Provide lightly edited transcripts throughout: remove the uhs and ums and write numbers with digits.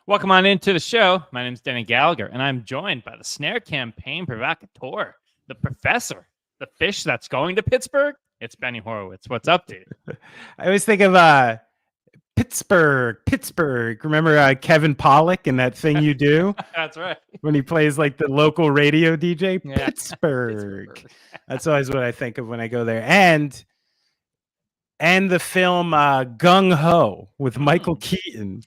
Welcome on into the show. My name is Deny Gallagher, and I'm joined by the snare campaign provocateur, the professor, the fish that's going to Pittsburgh. It's Benny Horowitz. What's up, dude? I always think of Pittsburgh. Remember Kevin Pollak and That Thing You Do? That's right. When he plays like the local radio DJ? Yeah. Pittsburgh. That's always what I think of when I go there. And the film Gung Ho with Michael Keaton,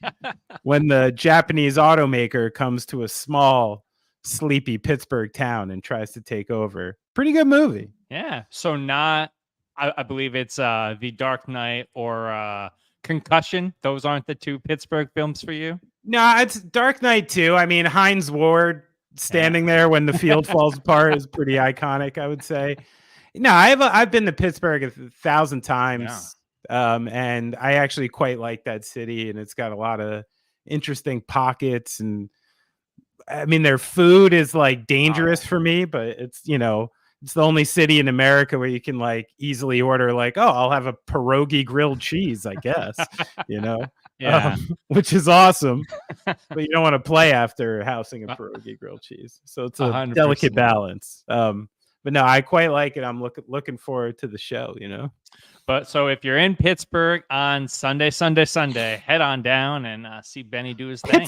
when the Japanese automaker comes to a small, sleepy Pittsburgh town and tries to take over. Pretty good movie. Yeah. So I believe it's The Dark Knight or Concussion. Those aren't the two Pittsburgh films for you? No, it's Dark Knight too. I mean, Hines Ward standing there when the field falls apart is pretty iconic, I would say. No, I've been to Pittsburgh 1,000 times, and I actually quite like that city, and it's got a lot of interesting pockets. And I mean, their food is like dangerous for me, but it's it's the only city in America where you can like easily order like, oh, I'll have a pierogi grilled cheese, I guess, which is awesome. But you don't want to play after housing a pierogi grilled cheese, so it's a 100%. Delicate balance. But no, I quite like it. I'm looking forward to the show, But so if you're in Pittsburgh on Sunday, head on down and see Benny do his thing.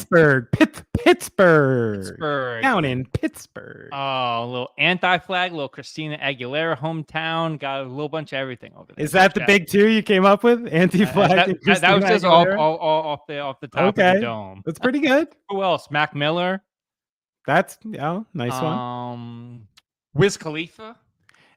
Pittsburgh. Down in Pittsburgh. Oh, a little anti-flag, little Christina Aguilera hometown. Got a little bunch of everything over there. Is that the big two you came up with? Anti-flag. That was just off the top of the dome. That's pretty good. Who else? Mac Miller. That's nice one. Wiz Khalifa.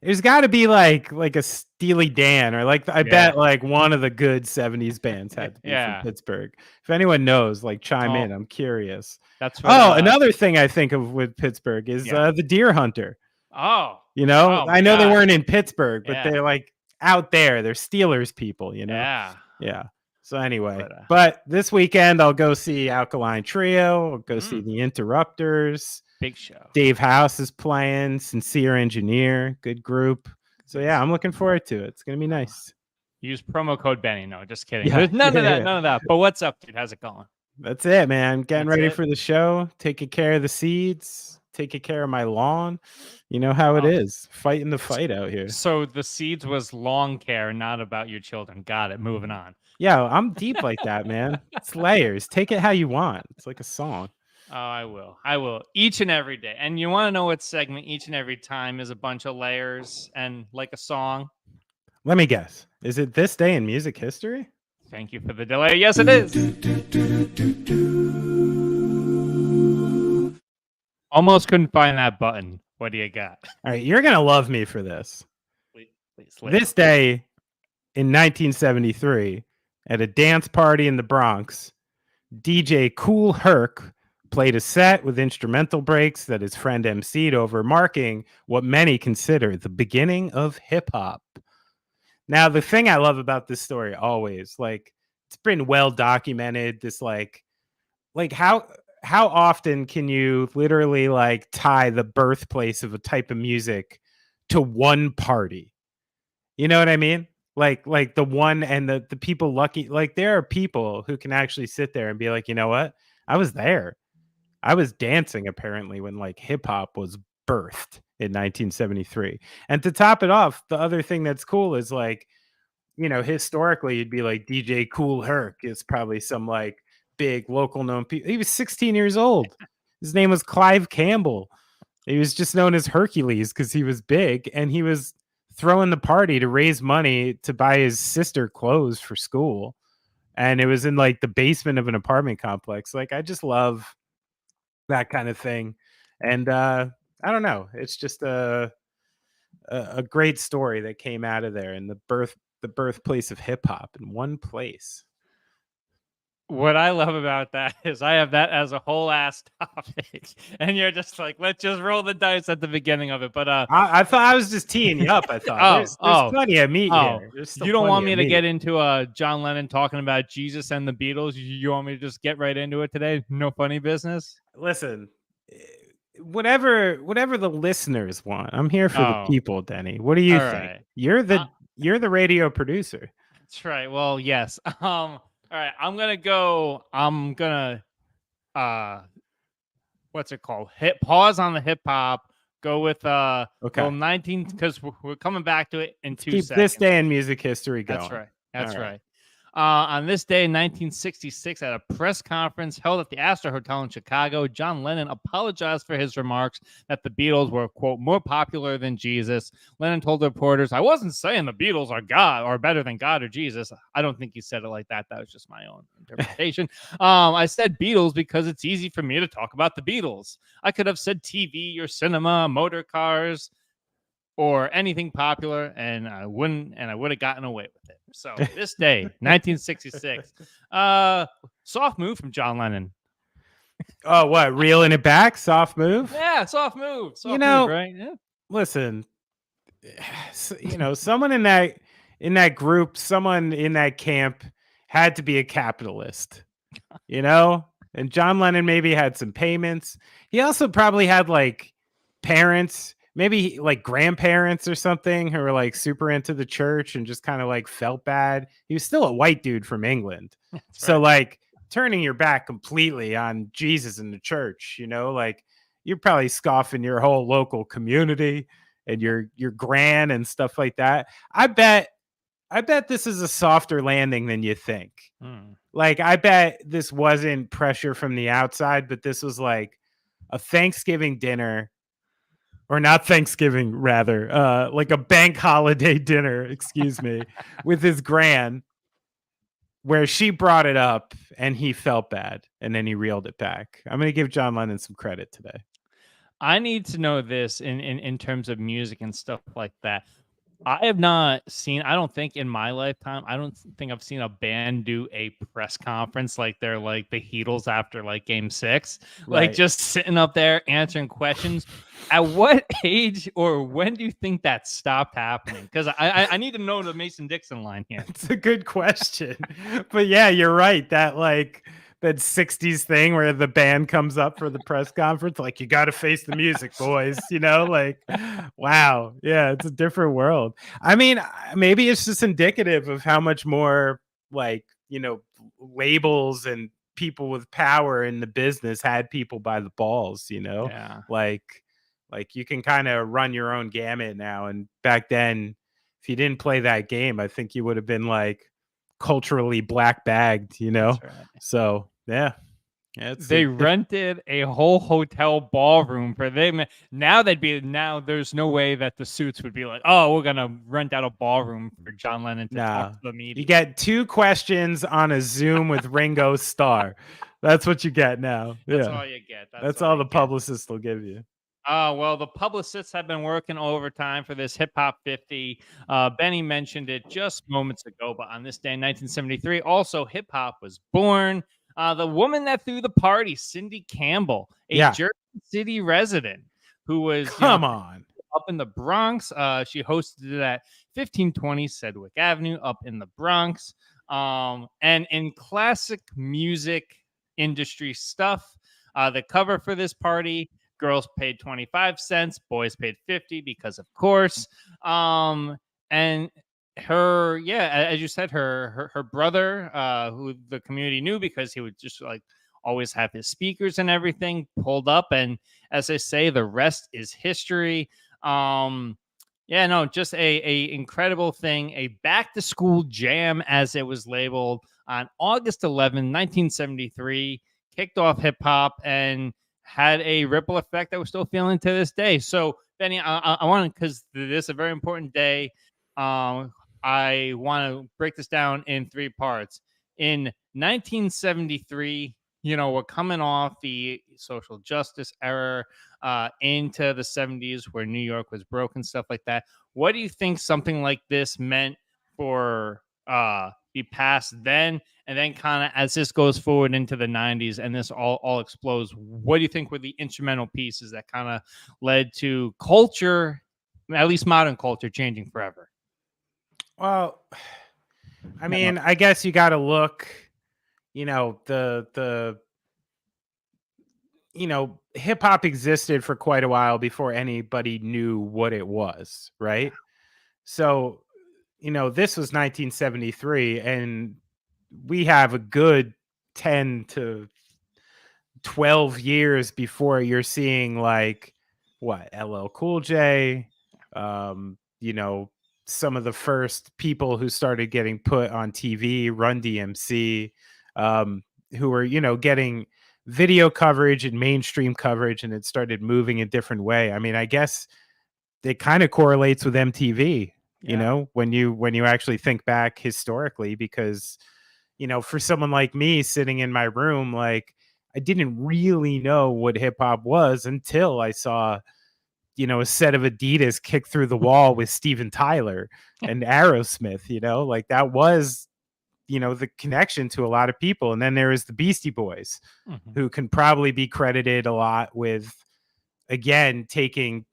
There's got to be like a Steely Dan or like I bet like one of the good 70s bands had to be from Pittsburgh. If anyone knows, like chime in. I'm curious. That's another thing I think of with Pittsburgh is the Deer Hunter. I know they weren't in Pittsburgh, but they're like out there. They're Steelers people, Yeah. So anyway, but this weekend I'll go see Alkaline Trio. I'll go see the Interrupters. Big show. Dave House is playing. Sincere Engineer, good group. So yeah, I'm looking forward to it. It's gonna be nice. Use promo code Benny. No, just kidding. There's none of that. But what's up, dude? How's it going? That's it, man. Getting ready for the show. Taking care of the seeds. Taking care of my lawn. You know how it is. Fighting the fight out here. So the seeds was lawn care, not about your children. Got it. Moving on. Yeah, I'm deep like that, man. It's layers. Take it how you want. It's like a song. Oh, I will. Each and every day. And you want to know what segment each and every time is a bunch of layers and like a song? Let me guess. Is it This Day in Music History? Thank you for the delay. Yes, it is. Almost couldn't find that button. What do you got? All right, you're going to love me for this. Please, this day in 1973, at a dance party in the Bronx, DJ Kool Herc played a set with instrumental breaks that his friend emceed over, marking what many consider the beginning of hip-hop. Now, the thing I love about this story always, like, it's been well documented, this like how often can you literally like tie the birthplace of a type of music to one party? You know what I mean? Like the one and the people lucky, like there are people who can actually sit there and be like, you know what? I was there. I was dancing apparently when like hip hop was birthed in 1973. And to top it off, the other thing that's cool is like, historically you'd be like DJ Kool Herc is probably some like big local known people. He was 16 years old. His name was Clive Campbell. He was just known as Hercules because he was big, and he was throwing the party to raise money to buy his sister clothes for school. And it was in like the basement of an apartment complex. Like, I just love that kind of thing. And I don't know. It's just a great story that came out of there, and the birthplace of hip hop in one place. What I love about that is I have that as a whole ass topic, and you're just like, let's just roll the dice at the beginning of it. But I thought I was just teeing you up. I thought there's plenty of meat here. You don't want me to get into John Lennon talking about Jesus and the Beatles? You want me to just get right into it today? No funny business. Listen, whatever the listeners want, I'm here for the people. Denny, what do you think? Right. You're the radio producer. That's right. Well, yes. All right, I'm gonna what's it called? Pause on the hip hop. Go with Okay. 19 because we're coming back to it in Let's 2 keep seconds. this day in music history going. That's right. That's All right. On this day in 1966, at a press conference held at the Astor Hotel in Chicago, John Lennon apologized for his remarks that the Beatles were, quote, more popular than Jesus. Lennon told the reporters, "I wasn't saying the Beatles are God or better than God or Jesus." I don't think he said it like that. That was just my own interpretation. I said Beatles because it's easy for me to talk about the Beatles. I could have said TV or cinema, motor cars, or anything popular, and I would have gotten away with it. So this day, 1966, soft move from John Lennon. Oh, what? Reeling it back? Soft move? Yeah, soft move. You Soft know, move, right? Yeah. listen, someone in that group, someone in that camp had to be a capitalist, and John Lennon maybe had some payments. He also probably had like parents, maybe like grandparents or something, who were like super into the church and just kind of like felt bad. He was still a white dude from England. So like turning your back completely on Jesus and the church, like you're probably scoffing your whole local community and your gran and stuff like that. I bet this is a softer landing than you think. Like, I bet this wasn't pressure from the outside, but this was like a Thanksgiving dinner, or not Thanksgiving, rather, like a bank holiday dinner, excuse me, with his gran, where she brought it up and he felt bad and then he reeled it back. I'm going to give John Lennon some credit today. I need to know this in terms of music and stuff like that. I have not seen, I don't think in my lifetime, I don't think I've seen a band do a press conference like they're like the Heatles after like game 6, like Right. just sitting up there answering questions. At what age or when do you think that stopped happening? Because I need to know the Mason Dixon line here. It's a good question. But yeah, you're right. That 60s thing where the band comes up for the press conference, like, you got to face the music, boys, like, wow. Yeah, it's a different world. I mean, maybe it's just indicative of how much more like, labels and people with power in the business had people by the balls, Yeah. like you can kind of run your own gamut now. And back then, if you didn't play that game, I think you would have been like culturally black bagged, That's right. So yeah. They rented a whole hotel ballroom for them. Now there's no way that the suits would be like, "Oh, we're gonna rent out a ballroom for John Lennon to talk to the media." You get 2 questions on a Zoom with Ringo Starr. That's what you get now. That's all you get. That's all the publicists will give you. Well, the publicists have been working overtime for this Hip Hop 50. Benny mentioned it just moments ago, but on this day in 1973, also hip hop was born. The woman that threw the party, Cindy Campbell, a Jersey City resident who was on up in the Bronx. She hosted it at 1520 Sedgwick Avenue up in the Bronx. And in classic music industry stuff, the cover for this party, girls paid 25 cents, boys paid 50 because of course. And her, as you said, her brother, who the community knew because he would just like always have his speakers and everything, pulled up, and as I say, the rest is history. Just a incredible thing, a back to school jam, as it was labeled, on August 11, 1973, kicked off hip hop and had a ripple effect that we're still feeling to this day. So, Benny, I want to, because this is a very important day, I want to break this down in 3 parts. In 1973, we're coming off the social justice era into the 70s where New York was broken, stuff like that. What do you think something like this meant for the past then? And then kind of as this goes forward into the 90s and this all explodes, what do you think were the instrumental pieces that kind of led to culture, at least modern culture, changing forever? Well, I mean, I guess you got to look, the hip hop existed for quite a while before anybody knew what it was, right? So, this was 1973, and we have a good 10 to 12 years before you're seeing like what, LL Cool J, you know, some of the first people who started getting put on TV, Run DMC, who were, you know, getting video coverage and mainstream coverage, and it started moving a different way. I mean, I guess it kind of correlates with MTV, you know, when you actually think back historically, because, you know, for someone like me sitting in my room, like, I didn't really know what hip hop was until I saw, you know, a set of Adidas kick through the wall with Steven Tyler and Aerosmith, you know, like that was, you know, the connection to a lot of people. And then there is the Beastie Boys, who can probably be credited a lot with, again, taking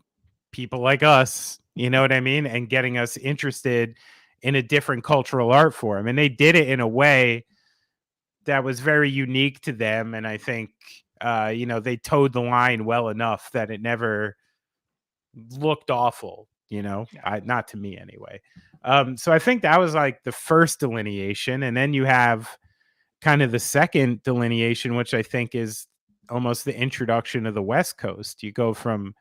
people like us, you know what I mean, and getting us interested in a different cultural art form. And they did it in a way that was very unique to them. And I think, you know, they towed the line well enough that it never looked awful, you know, not to me anyway. So I think that was like the first delineation. And then you have kind of the second delineation, which I think is almost the introduction of the West Coast. You go from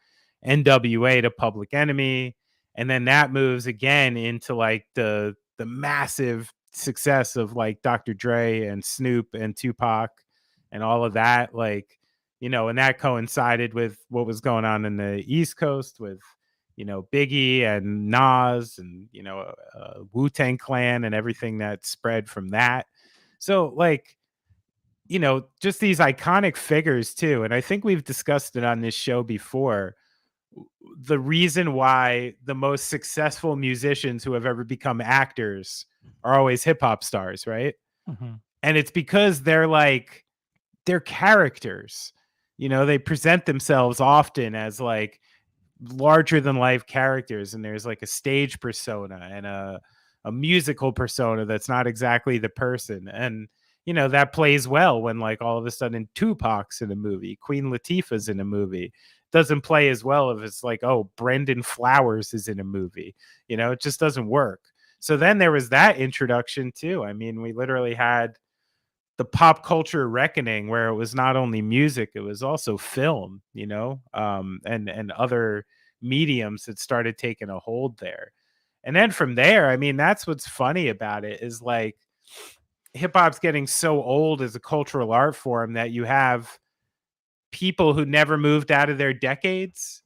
NWA to Public Enemy, and then that moves again into like the massive success of like Dr. Dre and Snoop and Tupac and all of that, like, you know, and that coincided with what was going on in the East Coast with, you know, Biggie and Nas and, you know, Wu-Tang Clan and everything that spread from that. So like, you know, just these iconic figures too. And I think we've discussed it on this show before. The reason why the most successful musicians who have ever become actors are always hip hop stars, right? And it's because they're characters. You know, they present themselves often as like larger than life characters, and there's like a stage persona and a musical persona that's not exactly the person. And you know, that plays well when like all of a sudden Tupac's in a movie, Queen Latifah's in a movie. Doesn't play as well if it's like, oh, Brendan Flowers is in a movie. You know, it just doesn't work. So then there was that introduction too. I mean, we literally had the pop culture reckoning where it was not only music, it was also film, you know, and other mediums that started taking a hold there. And then from there, I mean, that's what's funny about it is like hip hop's getting so old as a cultural art form that you have people who never moved out of their decades,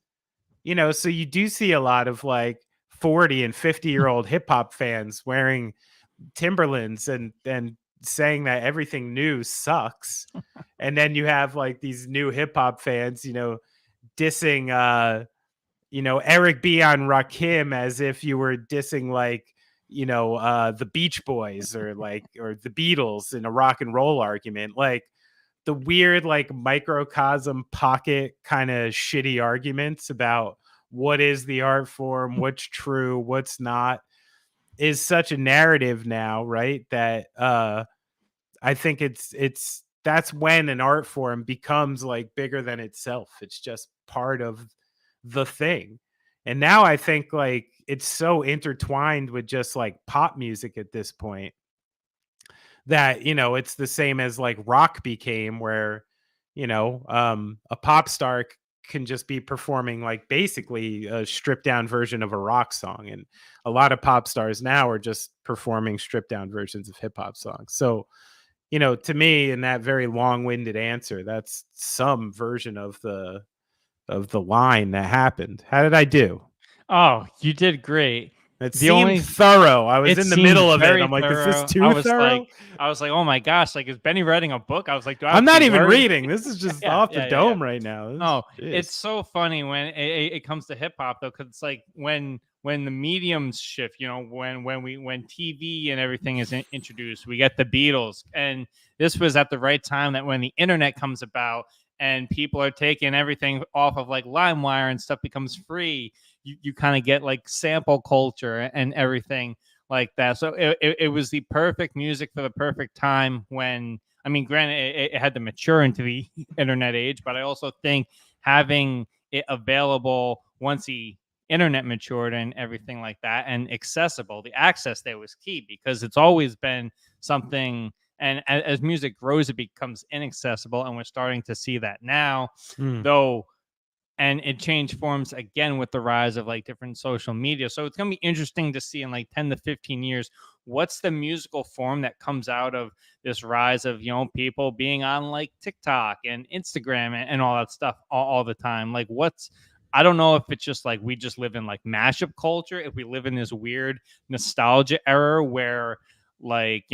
you know, so you do see a lot of like 40 and 50-year-old hip hop fans wearing Timberlands and saying that everything new sucks. And then you have like these new hip hop fans, you know, dissing you know, Eric B on Rakim as if you were dissing like, you know, the Beach Boys or the Beatles in a rock and roll argument. Like the weird like microcosm pocket kind of shitty arguments about what is the art form, what's true, what's not, is such a narrative now, right? That I think it's that's when an art form becomes like bigger than itself. It's just part of the thing. And now I think like it's so intertwined with just like pop music at this point that, you know, it's the same as like rock became, where, you know, a pop star can just be performing like basically a stripped down version of a rock song. And a lot of pop stars now are just performing stripped down versions of hip hop songs. So, you know, to me, in that very long winded answer, that's some version of the line that happened. How did I do? Oh, you did great. It The seemed only thorough. I was It in the seemed middle of it. very I'm like, is this thorough. too thorough? I was like, oh my gosh, like is Benny writing a book? I was like, do I have I'm to not be even worried? reading. This is just off the dome right now. Oh, Jeez. it's so funny when it comes to hip hop though, because it's like when the mediums shift, you know, when TV and everything is introduced, we get the Beatles, and this was at the right time that when the internet comes about and people are taking everything off of like LimeWire and stuff becomes free, you kind of get like sample culture and everything like that. So it was the perfect music for the perfect time when, I mean, granted, it had to mature into the internet age, but I also think having it available once the internet matured and everything like that and accessible, the access there was key, because it's always been something, And as music grows, it becomes inaccessible, and we're starting to see that now, Mm. though. And it changed forms again with the rise of like different social media. So it's going to be interesting to see in like 10 to 15 years what's the musical form that comes out of this rise of, people being on like TikTok and Instagram and all that stuff all the time. Like I don't know if it's just like we just live in like mashup culture, if we live in this weird nostalgia era where like,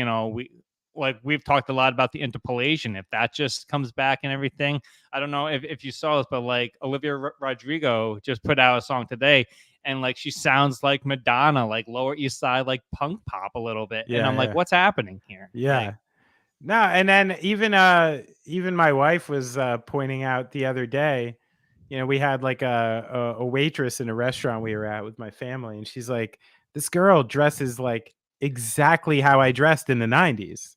we've talked a lot about the interpolation, if that just comes back and everything. I don't know if you saw this, but like Olivia Rodrigo just put out a song today, and like she sounds like Madonna, like Lower East Side, like punk pop a little bit. And Yeah, I'm like, yeah. what's happening here? Yeah. Like, No, and then even my wife was pointing out the other day, we had like a waitress in a restaurant we were at with my family, and she's like, this girl dresses like exactly how I dressed in the 90s.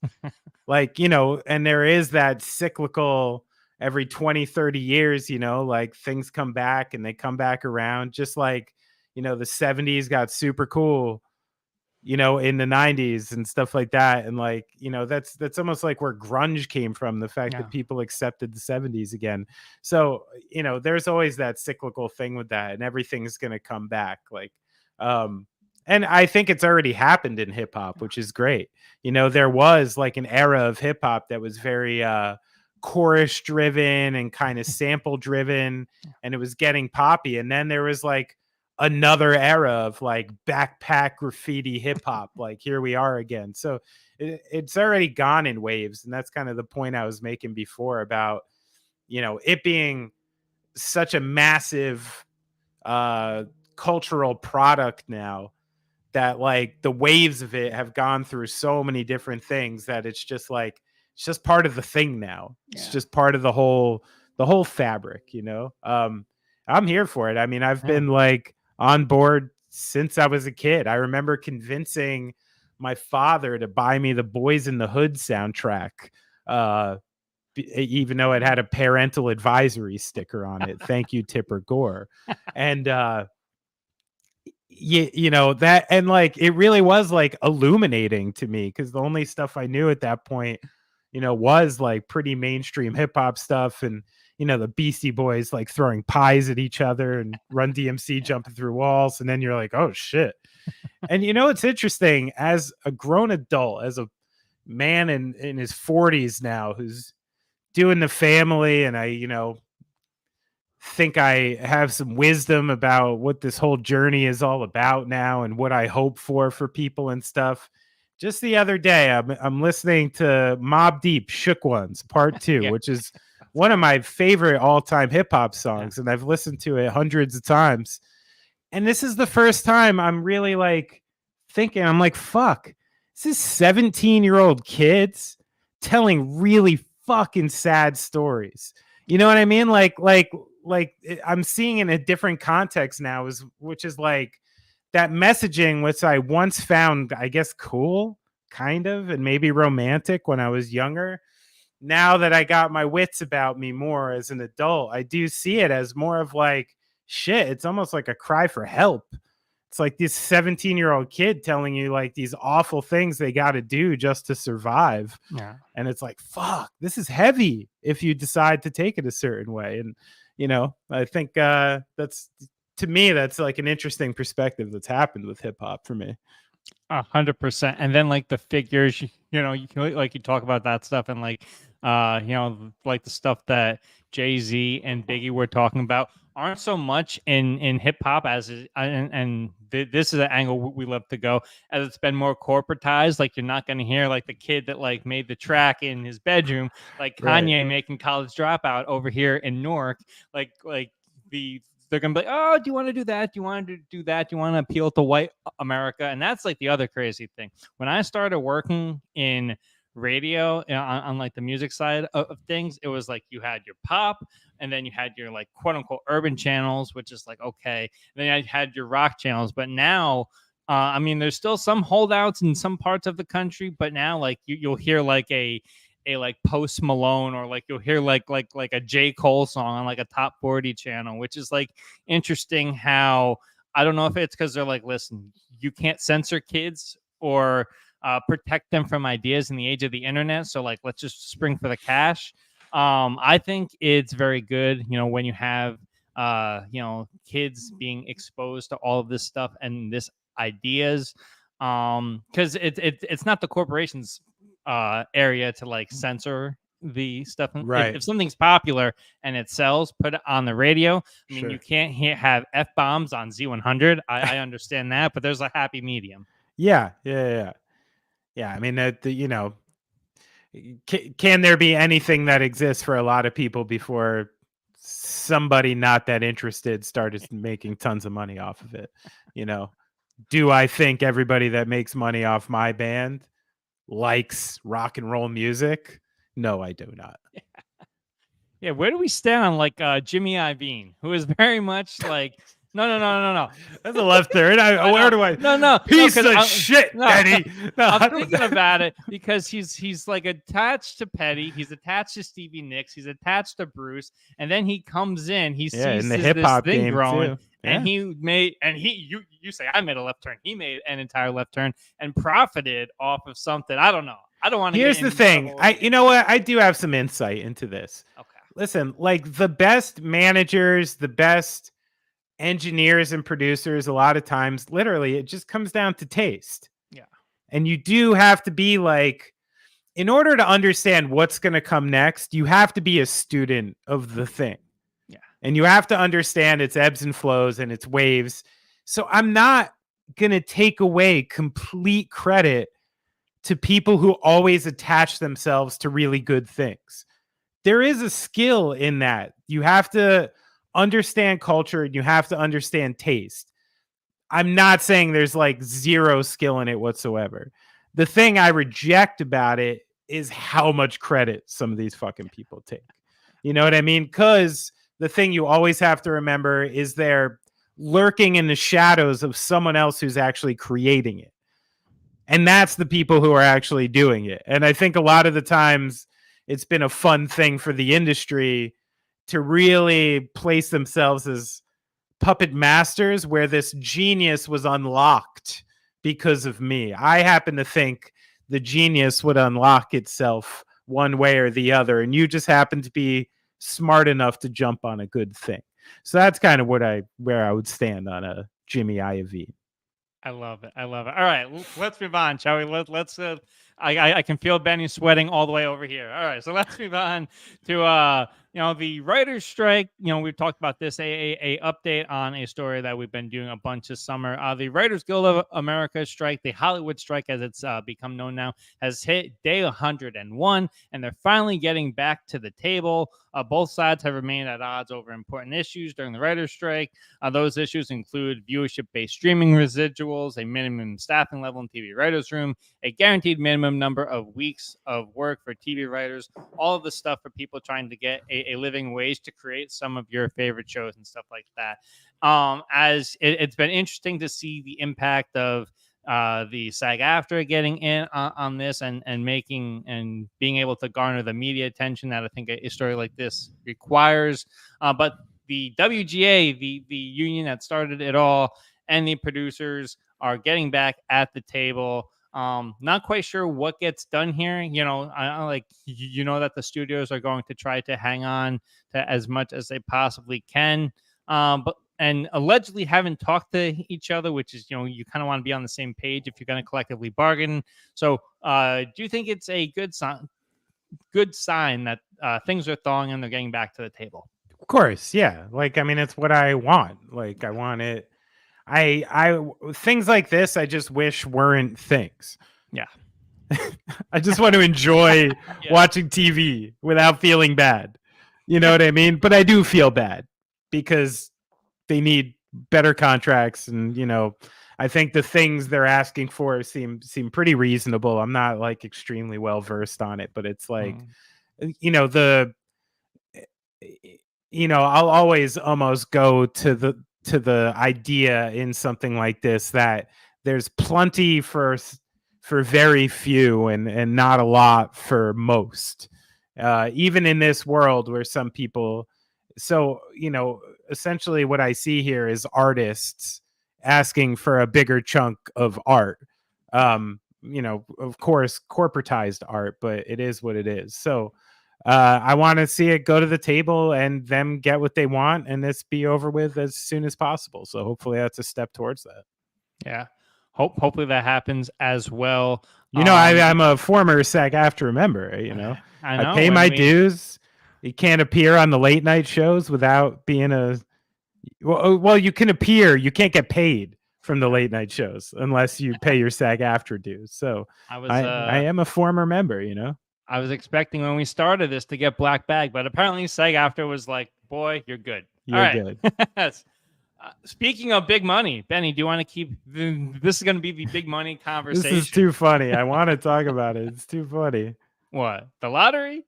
Like, and there is that cyclical every 20, 30 years, like things come back and they come back around, just like, the 70s got super cool, in the 90s and stuff like that. And like, that's almost like where grunge came from, the fact yeah. that people accepted the 70s again. So, there's always that cyclical thing with that, and everything's going to come back. Like, and I think it's already happened in hip hop, which is great. There was like an era of hip hop that was very chorus driven and kind of sample driven, and it was getting poppy. And then there was like another era of like backpack graffiti hip hop. Like, here we are again. So it's already gone in waves. And that's kind of the point I was making before about, it being such a massive cultural product now, that like the waves of it have gone through so many different things that it's just part of the thing now. It's Yeah. just part of the whole fabric, I'm here for it. I mean, I've Yeah. been like on board since I was a kid. I remember convincing my father to buy me the Boys in the Hood soundtrack, even though it had a parental advisory sticker on it. Thank you, Tipper Gore. And that, and like it really was like illuminating to me, because the only stuff I knew at that point was like pretty mainstream hip hop stuff, and the Beastie Boys like throwing pies at each other, and Run DMC jumping through walls, and then you're like, oh shit. And it's interesting, as a grown adult, as a man in his 40s now, who's doing the family, and I think I have some wisdom about what this whole journey is all about now, and what I hope for people and stuff. Just the other day, I'm listening to Mobb Deep Shook Ones Part 2, Yeah. which is one of my favorite all-time hip-hop songs, and I've listened to it hundreds of times. And this is the first time I'm really like thinking, I'm like, fuck, this is 17-year-old kids telling really fucking sad stories. You know what I mean? Like I'm seeing in a different context now, which is like that messaging, which I once found, I guess, cool, kind of, and maybe romantic when I was younger. Now that I got my wits about me more as an adult, I do see it as more of like, shit, it's almost like a cry for help. It's like this 17-year-old kid telling you like these awful things they got to do just to survive. Yeah. And it's like, fuck, this is heavy if you decide to take it a certain way. And, I think that's, to me, that's like an interesting perspective that's happened with hip hop for me. 100%. And then like the figures, you can, like, you talk about that stuff, and like like the stuff that Jay-Z and Biggie were talking about aren't so much in hip hop as is, and this is an angle we love to go, as it's been more corporatized. Like, you're not going to hear like the kid that like made the track in his bedroom, like Kanye Right. making College Dropout over here in Newark. Like they're gonna be like, oh, do you want to do that? Do you want to do that? Do you want to appeal to white America? And that's like the other crazy thing. When I started working in radio, on like the music side of things, it was like you had your pop, and then you had your like quote unquote urban channels, which is like okay, and then I had your rock channels. But now, I mean, there's still some holdouts in some parts of the country, but now like you'll hear like a like Post Malone, or like you'll hear like a J. Cole song on like a top 40 channel, which is like interesting. How, I don't know if it's because they're like, listen, you can't censor kids, or protect them from ideas in the age of the internet. So like, let's just spring for the cash. I think it's very good, when you have kids being exposed to all of this stuff and this ideas, because it's not the corporations area to like censor the stuff. Right. If something's popular and it sells, put it on the radio. I mean, Sure. you can't have F-bombs on Z100. I understand that, but there's a happy medium. Yeah. I mean, can there be anything that exists for a lot of people before somebody not that interested started making tons of money off of it? Do I think everybody that makes money off my band likes rock and roll music? No, I do not. Yeah, where do we stand on like Jimmy Iovine, who is very much like no. That's a left turn. Where do I? No. Piece of shit, no, Petty. No, I'm thinking about it because he's like attached to Petty. He's attached to Stevie Nicks. He's attached to Bruce, and then he comes in. He sees in the this hip-hop thing game growing, too. and you say I made a left turn. He made an entire left turn and profited off of something. I don't know. I don't want to. Here's the thing. You know what? I do have some insight into this. Okay. Listen, like the best managers, the best engineers and producers, a lot of times, literally, it just comes down to taste. Yeah. And you do have to be like, in order to understand what's going to come next, you have to be a student of the thing. Yeah. And you have to understand its ebbs and flows and its waves. So I'm not going to take away complete credit to people who always attach themselves to really good things. There is a skill in that. You have to understand culture and you have to understand taste. I'm not saying there's like zero skill in it whatsoever. The thing I reject about it is how much credit some of these fucking people take. You know what I mean? Because the thing you always have to remember is they're lurking in the shadows of someone else who's actually creating it. And that's the people who are actually doing it. And I think a lot of the times it's been a fun thing for the industry to really place themselves as puppet masters where this genius was unlocked because of me. I happen to think the genius would unlock itself one way or the other, and you just happen to be smart enough to jump on a good thing. So that's kind of where I would stand on a Jimmy Iovine. I love it. All right, let's move on, shall we? Let's. I can feel Benny sweating all the way over here. All right, so let's move on to the writers' strike. We've talked about this. A update on a story that we've been doing a bunch this summer. The Writers Guild of America strike, the Hollywood strike as it's become known now, has hit day 101, and they're finally getting back to the table. Both sides have remained at odds over important issues during the writers' strike. Those issues include viewership-based streaming residuals, a minimum staffing level in TV writers' room, a guaranteed minimum number of weeks of work for TV writers, all of the stuff for people trying to get a living wage to create some of your favorite shows and stuff like that. As it's been interesting to see the impact of the SAG-AFTRA getting in on this and making and being able to garner the media attention that I think a story like this requires. But the WGA, the union that started it all, and the producers are getting back at the table. Not quite sure what gets done here. I like that the studios are going to try to hang on to as much as they possibly can. But allegedly haven't talked to each other, which is, you kind of want to be on the same page if you're going to collectively bargain. So do you think it's a good sign that things are thawing and they're getting back to the table? Of course. Yeah. Like, I mean, it's what I want. Like, I want it. I things like this, I just wish weren't things. Yeah. I just want to enjoy watching TV without feeling bad. You know what I mean? But I do feel bad because they need better contracts. And, I think the things they're asking for seem pretty reasonable. I'm not like extremely well versed on it, but it's like, I'll always almost go to the idea in something like this that there's plenty for very few and not a lot for most, even in this world where some people. So, essentially what I see here is artists asking for a bigger chunk of art. of course, corporatized art, but it is what it is. So I want to see it go to the table and them get what they want and this be over with as soon as possible. So hopefully that's a step towards that. Yeah. Hopefully that happens as well. I'm a former SAG-AFTRA member, I know. I pay my dues. You can't appear on the late night shows without being well, you can appear. You can't get paid from the late night shows unless you pay your SAG-AFTRA dues. So I am a former member, I was expecting when we started this to get black bag, but apparently SAG-AFTRA was like, boy, you're good. You're good. Speaking of big money, Benny, do you want to keep this is going to be the big money conversation? This is too funny. I want to talk about it. It's too funny. What? The lottery?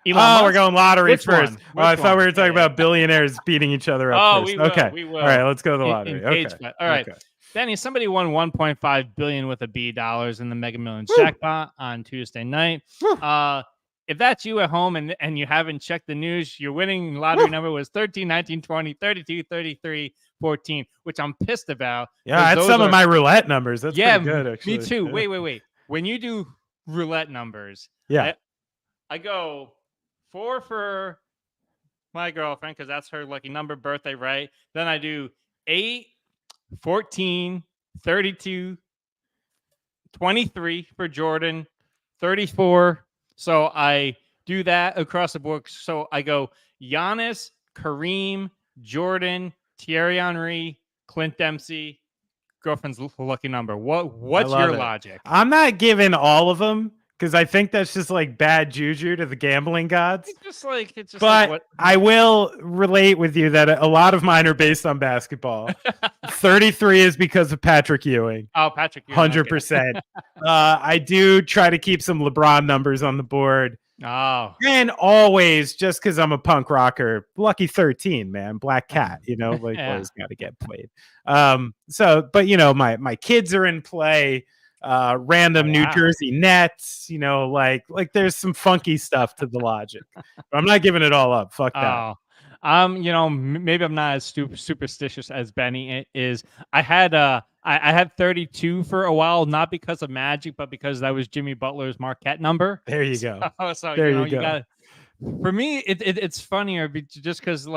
We're going lottery first. I thought we were talking about billionaires beating each other up first. We will. All right, let's go to the lottery. Okay. All right. Okay. Benny, somebody won $1.5 billion with a B dollars in the Mega Millions jackpot on Tuesday night. If that's you at home and you haven't checked the news, your winning lottery number was 13, 19, 20, 32, 33, 14, which I'm pissed about. Yeah, that's some of my roulette numbers. That's pretty good, actually. Me too. Yeah. Wait. When you do roulette numbers, I go 4 for my girlfriend because that's her lucky number, birthday, right? Then I do 8, 14, 32, 23 for Jordan, 34. So I do that across the board. So I go Giannis, Kareem, Jordan, Thierry Henry, Clint Dempsey, girlfriend's lucky number. What's your logic? I'm not giving all of them because I think that's just like bad juju to the gambling gods. But I will relate with you that a lot of mine are based on basketball. 33 is because of Patrick Ewing. Oh, Patrick Ewing. 100%. Okay. I do try to keep some LeBron numbers on the board. Oh. And always, just because I'm a punk rocker, lucky 13, man. Black Cat, always got to get played. But my kids are in play. Random New Jersey Nets, like there's some funky stuff to the logic. But I'm not giving it all up. Fuck that. Maybe I'm not as superstitious as Benny is. I had 32 for a while, not because of Magic, but because that was Jimmy Butler's Marquette number. There you go. So there you go. Gotta, for me, it's funnier just because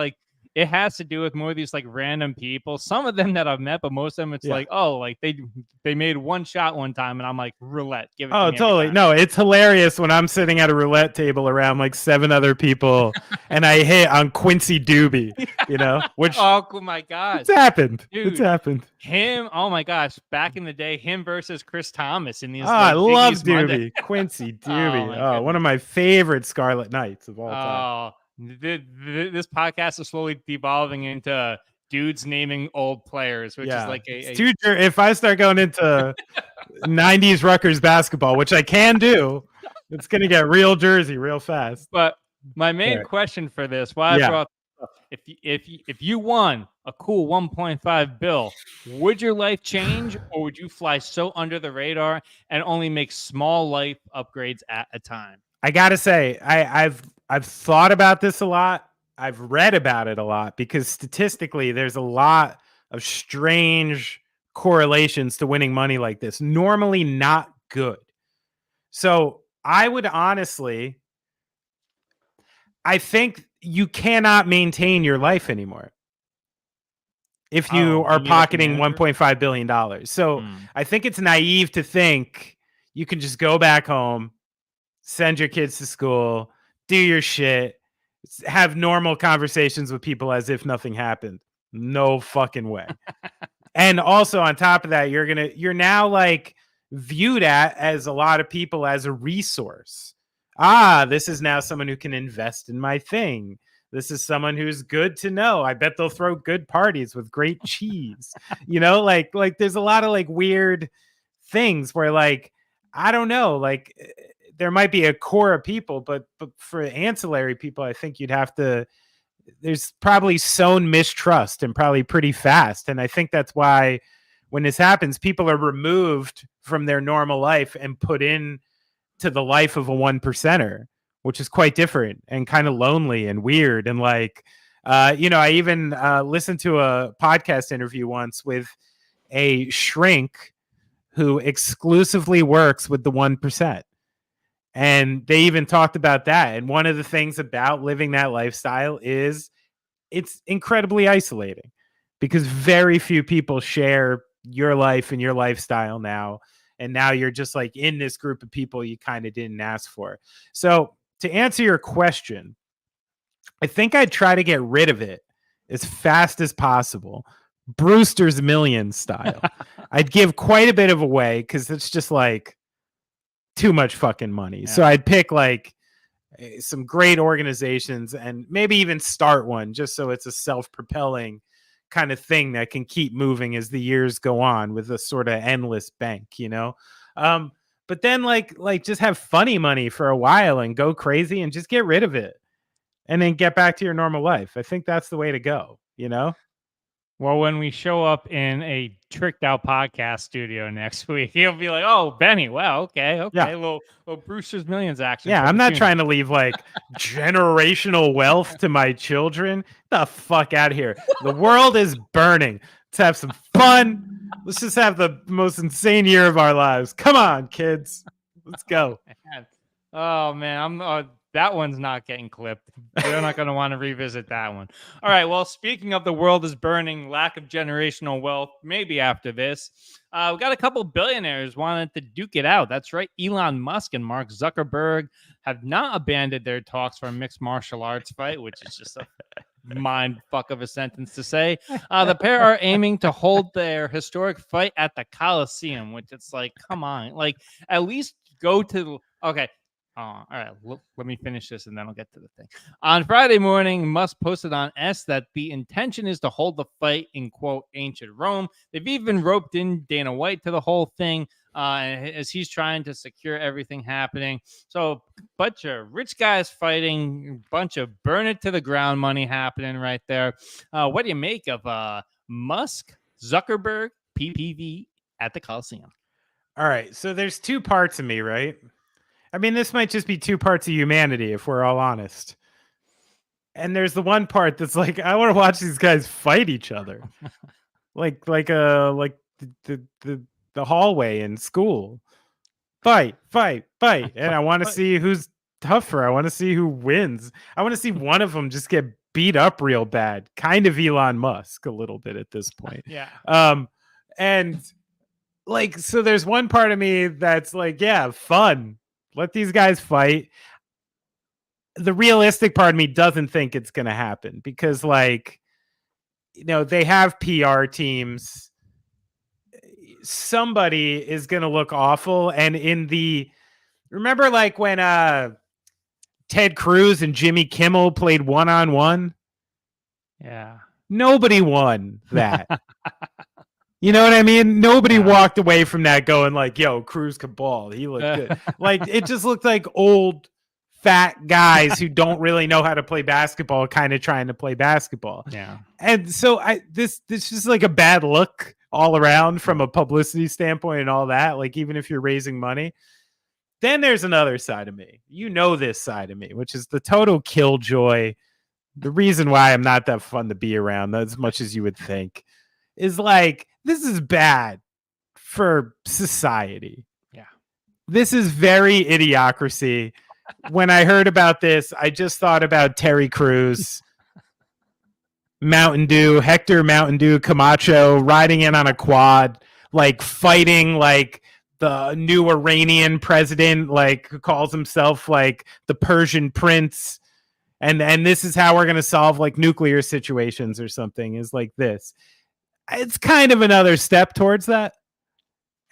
it has to do with more of these random people. Some of them that I've met, but most of them it's they made one shot one time, and I'm like, roulette. Give it. Oh, totally. No, it's hilarious when I'm sitting at a roulette table around 7 other people, and I hit on Quincy Doobie. Which oh my gosh, it's happened. Dude, it's happened. Him. Oh my gosh, back in the day, him versus Chris Thomas in these. I love Doobie. Quincy Doobie. One of my favorite Scarlet Knights of all time. This podcast is slowly devolving into dudes naming old players, which is like if I start going into 90s Rutgers basketball, which I can do, it's going to get real Jersey real fast. But my main question for this, I brought if you won a cool 1.5 bill, would your life change, or would you fly so under the radar and only make small life upgrades at a time? I gotta say, I've thought about this a lot. I've read about it a lot because statistically, there's a lot of strange correlations to winning money like this. Normally not good. So I would honestly, I think you cannot maintain your life anymore if you are pocketing $1.5 billion. So I think it's naive to think you can just go back home, send your kids to school, do your shit, have normal conversations with people as if nothing happened. No fucking way. And also on top of that, you're now viewed as a lot of people as a resource. This is now someone who can invest in my thing. This is someone who's good to know. I bet they'll throw good parties with great cheese. There's a lot of weird things where I don't know, there might be a core of people, but for ancillary people, I think there's probably sown mistrust and probably pretty fast. And I think that's why when this happens, people are removed from their normal life and put in to the life of a 1%er, which is quite different and kind of lonely and weird. And I even listened to a podcast interview once with a shrink who exclusively works with the 1%. And they even talked about that. And one of the things about living that lifestyle is it's incredibly isolating because very few people share your life and your lifestyle now. And now you're just like in this group of people you kind of didn't ask for. So to answer your question, I think I'd try to get rid of it as fast as possible. Brewster's Millions style. I'd give quite a bit of away because it's just like too much fucking money. So I'd pick like some great organizations and maybe even start one just so it's a self-propelling kind of thing that can keep moving as the years go on with a sort of endless bank, you know? But then like just have funny money for a while and go crazy and just get rid of it and then get back to your normal life. I think that's the way to go, you know? Well, when we show up in a tricked out podcast studio next week, he'll be like, "Oh, Benny, wow, okay, Yeah. little Brewster's Millions action." Yeah, I'm not trying to leave like generational wealth to my children. The fuck out of here. The world is burning. Let's have some fun. Let's just have the most insane year of our lives. Come on, kids. Let's go. Oh man, that one's not getting clipped. They're not going to want to revisit that one. All right. Well, speaking of the world is burning, lack of generational wealth, maybe after this, we got a couple billionaires wanted to duke it out. That's right. Elon Musk and Mark Zuckerberg have not abandoned their talks for a mixed martial arts fight, which is just a mind fuck of a sentence to say. The pair are aiming to hold their historic fight at the Colosseum, which it's like, come on, like at least go to. Okay. All right, let me finish this and then I'll get to the thing. On Friday morning, Musk posted on S that the intention is to hold the fight in, quote, ancient Rome. They've even roped in Dana White to the whole thing as he's trying to secure everything happening. So bunch of rich guys fighting, bunch of burn it to the ground money happening right there. What do you make of Musk, Zuckerberg, PPV at the Coliseum? All right, so there's two parts of me, right? I mean, this might just be two parts of humanity, if we're all honest. And there's the one part that's like, I want to watch these guys fight each other, like the hallway in school, fight, and I want to see who's tougher. I want to see who wins. I want to see one of them just get beat up real bad, kind of Elon Musk a little bit at this point. Yeah. And like, so there's one part of me that's like, yeah, fun. Let these guys fight. The realistic part of me doesn't think it's going to happen because, like, you know, they have PR teams. Somebody is going to look awful. And remember like when Ted Cruz and Jimmy Kimmel played one-on-one? Yeah. Nobody won that. You know what I mean? Nobody walked away from that going like, yo, Cruz can ball. He looked good. Like, it just looked like old, fat guys who don't really know how to play basketball kind of trying to play basketball. Yeah. And so this is like a bad look all around from a publicity standpoint and all that. Like, even if you're raising money. Then there's another side of me. You know this side of me, which is the total killjoy. The reason why I'm not that fun to be around as much as you would think is like, this is bad for society. Yeah. This is very idiocracy. When I heard about this, I just thought about Terry Crews, Hector Mountain Dew Camacho riding in on a quad, like fighting like the new Iranian president, like who calls himself like the Persian prince. And this is how we're going to solve like nuclear situations or something, is like this. It's kind of another step towards that,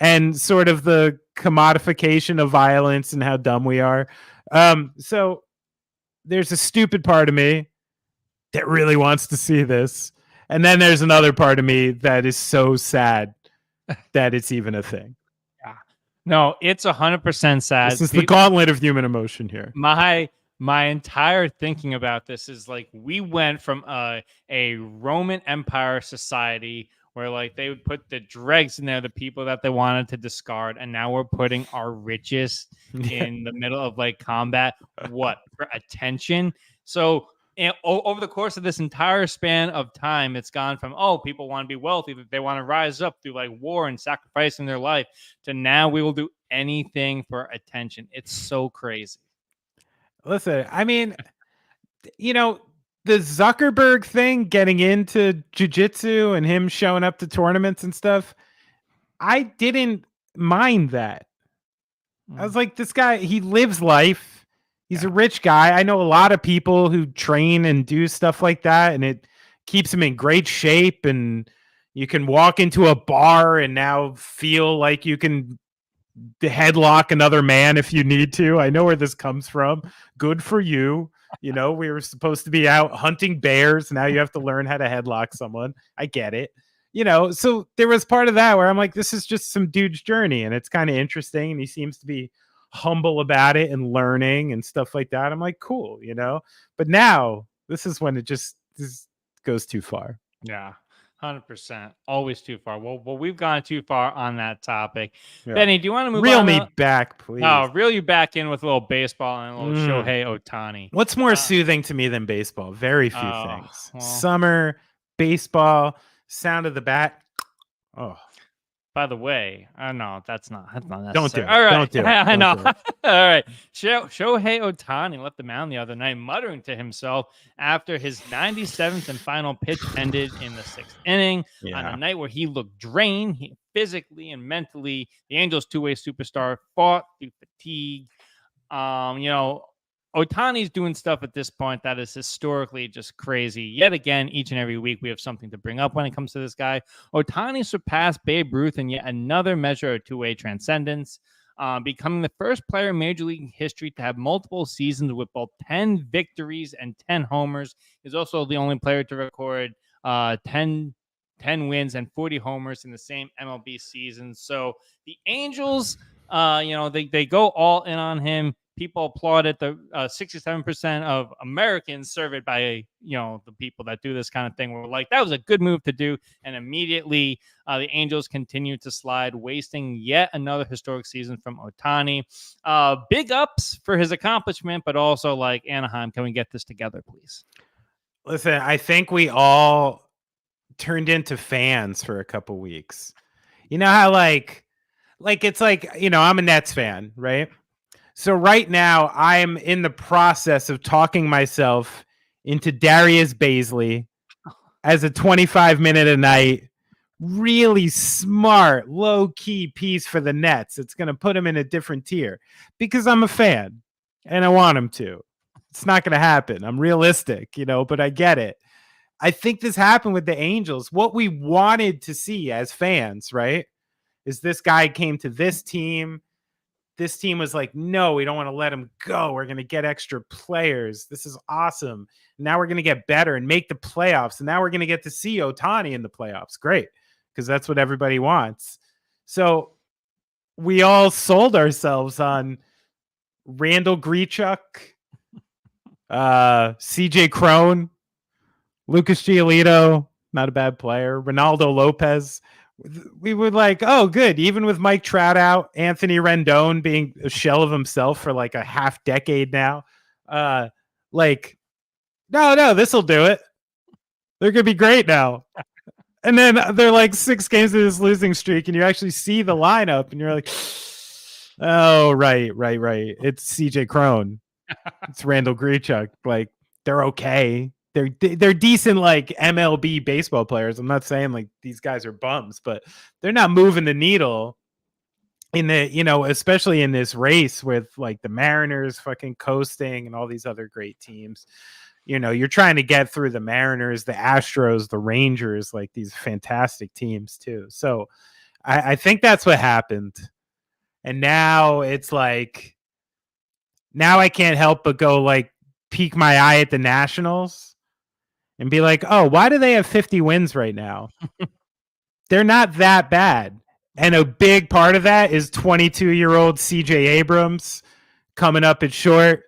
and sort of the commodification of violence and how dumb we are. So there's a stupid part of me that really wants to see this. And then there's another part of me that is so sad that it's even a thing. Yeah. No, it's 100% sad. This is the gauntlet of human emotion here. My entire thinking about this is like, we went from a Roman Empire society where like they would put the dregs in there, the people that they wanted to discard, and now we're putting our richest in the middle of like combat. What? For attention? So over the course of this entire span of time, it's gone from, oh, people want to be wealthy, they want to rise up through like war and sacrificing their life, to now we will do anything for attention. It's so crazy. Listen, I mean, the Zuckerberg thing, getting into jiu-jitsu and him showing up to tournaments and stuff, I didn't mind that. I was like, this guy, he lives life. He's a rich guy. I know a lot of people who train and do stuff like that, and it keeps him in great shape. And you can walk into a bar and now feel like you can headlock another man if you need to. I know where this comes from. Good for you. We were supposed to be out hunting bears. Now you have to learn how to headlock someone. I get it. So there was part of that where I'm like, this is just some dude's journey, and it's kind of interesting. And he seems to be humble about it and learning and stuff like that. I'm like, cool, but now this is when this goes too far. Yeah. 100%. Always too far. Well, we've gone too far on that topic. Yeah. Benny, do you want to move Reel on? me back, please. No, reel you back in with a little baseball and a little Shohei Ohtani. What's more soothing to me than baseball? Very few things. Well, summer, baseball, sound of the bat. Oh. By the way, no, that's not necessary. Don't do it. All right. Don't do it. I know. All right. Shohei Ohtani left the mound the other night, muttering to himself after his 97th and final pitch ended in the 6th inning on a night where he looked drained physically and mentally. The Angels' two-way superstar fought through fatigue. Ohtani's doing stuff at this point that is historically just crazy. Yet again, each and every week we have something to bring up when it comes to this guy. Ohtani surpassed Babe Ruth in yet another measure of two-way transcendence, becoming the first player in Major League history to have multiple seasons with both 10 victories and 10 homers. He's also the only player to record 10 wins and 40 homers in the same MLB season. So the Angels, they go all in on him. People applauded. The 67% of Americans surveyed by, the people that do this kind of thing were like, that was a good move to do. And immediately the Angels continued to slide, wasting yet another historic season from Ohtani. Big ups for his accomplishment, but also like, Anaheim, can we get this together, please? Listen, I think we all turned into fans for a couple weeks. You know how like it's like, I'm a Nets fan, right? So right now I am in the process of talking myself into Darius Baisley as a 25-minute a night, really smart, low-key piece for the Nets. It's going to put him in a different tier because I'm a fan and I want him to. It's not going to happen. I'm realistic, but I get it. I think this happened with the Angels. What we wanted to see as fans, right, is this guy came to this team. This team was like, no, we don't want to let him go. We're going to get extra players. This is awesome. Now we're going to get better and make the playoffs. And now we're going to get to see Ohtani in the playoffs. Great, because that's what everybody wants. So we all sold ourselves on Randall Grichuk, CJ Crone, Lucas Giolito, not a bad player, Ronaldo Lopez. We were like, oh, good. Even with Mike Trout out, Anthony Rendon being a shell of himself for like a half decade now. No, this will do it. They're going to be great now. And then they're like 6 games of this losing streak, and you actually see the lineup, and you're like, oh, right. It's CJ Crone. It's Randall Grichuk. Like, they're okay. They're decent, like MLB baseball players. I'm not saying like these guys are bums, but they're not moving the needle in the, especially in this race with like the Mariners fucking coasting and all these other great teams. You're trying to get through the Mariners, the Astros, the Rangers, like these fantastic teams too. So I think that's what happened. And now it's like, now I can't help but go like peek my eye at the Nationals and be like, oh, why do they have 50 wins right now? They're not that bad. And a big part of that is 22-year-old CJ Abrams coming up at short,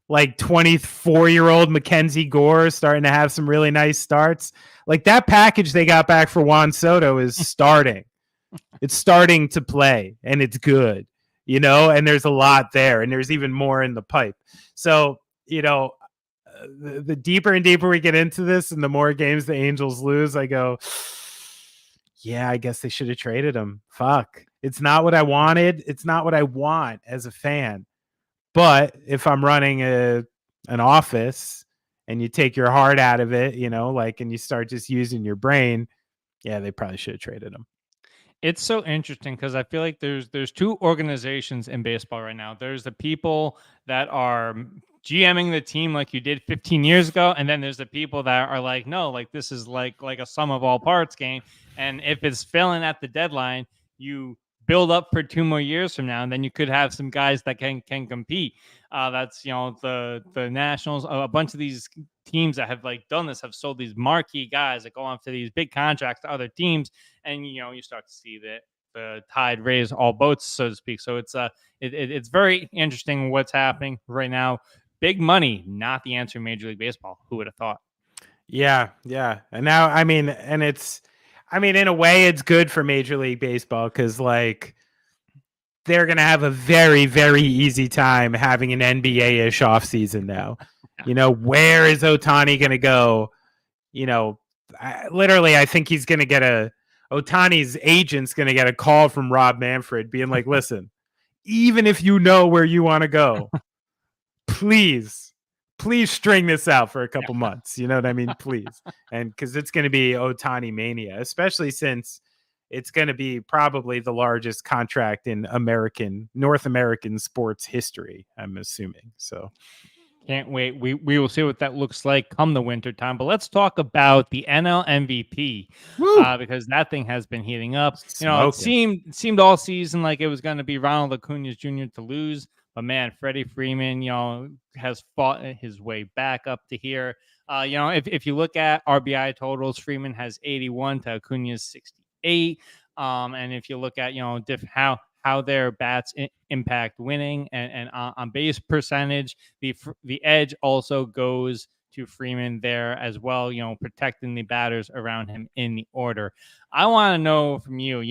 like 24-year-old Mackenzie Gore starting to have some really nice starts. Like that package they got back for Juan Soto is starting. It's starting to play, and it's good, and there's a lot there, and there's even more in the pipe. So, the deeper and deeper we get into this and the more games the Angels lose, I go, yeah, I guess they should have traded him. Fuck. It's not what I wanted. It's not what I want as a fan. But if I'm running an office and you take your heart out of it, and you start just using your brain, yeah, they probably should have traded him. It's so interesting because I feel like there's two organizations in baseball right now. There's the people that are GMing the team like you did 15 years ago, and then there's the people that are like, no, like this is like a sum of all parts game, and if it's failing at the deadline, you build up for 2 more years from now, and then you could have some guys that can compete. That's the Nationals, a bunch of these teams that have like done this have sold these marquee guys that go on to these big contracts to other teams, and you start to see that the tide raise all boats, so to speak. So it's very interesting what's happening right now. Big money, not the answer in Major League Baseball. Who would have thought? Yeah. And now, in a way, it's good for Major League Baseball because, like, they're going to have a very, very easy time having an NBA-ish offseason now. Where is Ohtani going to go? I think he's going to get Ohtani's agent's going to get a call from Rob Manfred being like, listen, even if you know where you want to go, please string this out for a couple months. You know what I mean? Please. And because it's going to be Ohtani mania, especially since it's going to be probably the largest contract in North American sports history, I'm assuming. So can't wait. We will see what that looks like come the winter time. But let's talk about the NL MVP because that thing has been heating up. It seemed all season like it was going to be Ronald Acuna Jr. to lose. But man, Freddie Freeman, has fought his way back up to here. If you look at RBI totals, Freeman has 81 to Acuna's 68. And if you look at how their bats impact winning and on base percentage, the edge also goes to Freeman there as well. Protecting the batters around him in the order. I want to know from you.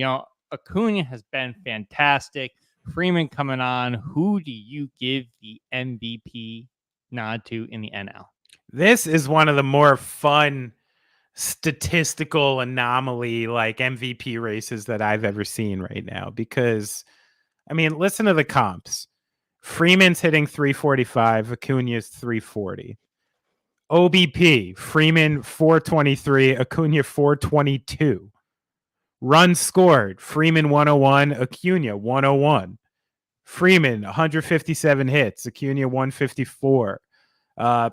Acuna has been fantastic. Freeman coming on. Who do you give the MVP nod to in the NL? This is one of the more fun statistical anomaly like MVP races that I've ever seen right now because, listen to the comps. Freeman's hitting 345, Acuna's 340. OBP, Freeman 423, Acuna 422. Runs scored, Freeman 101, Acuna 101. Freeman 157 hits, Acuna 154.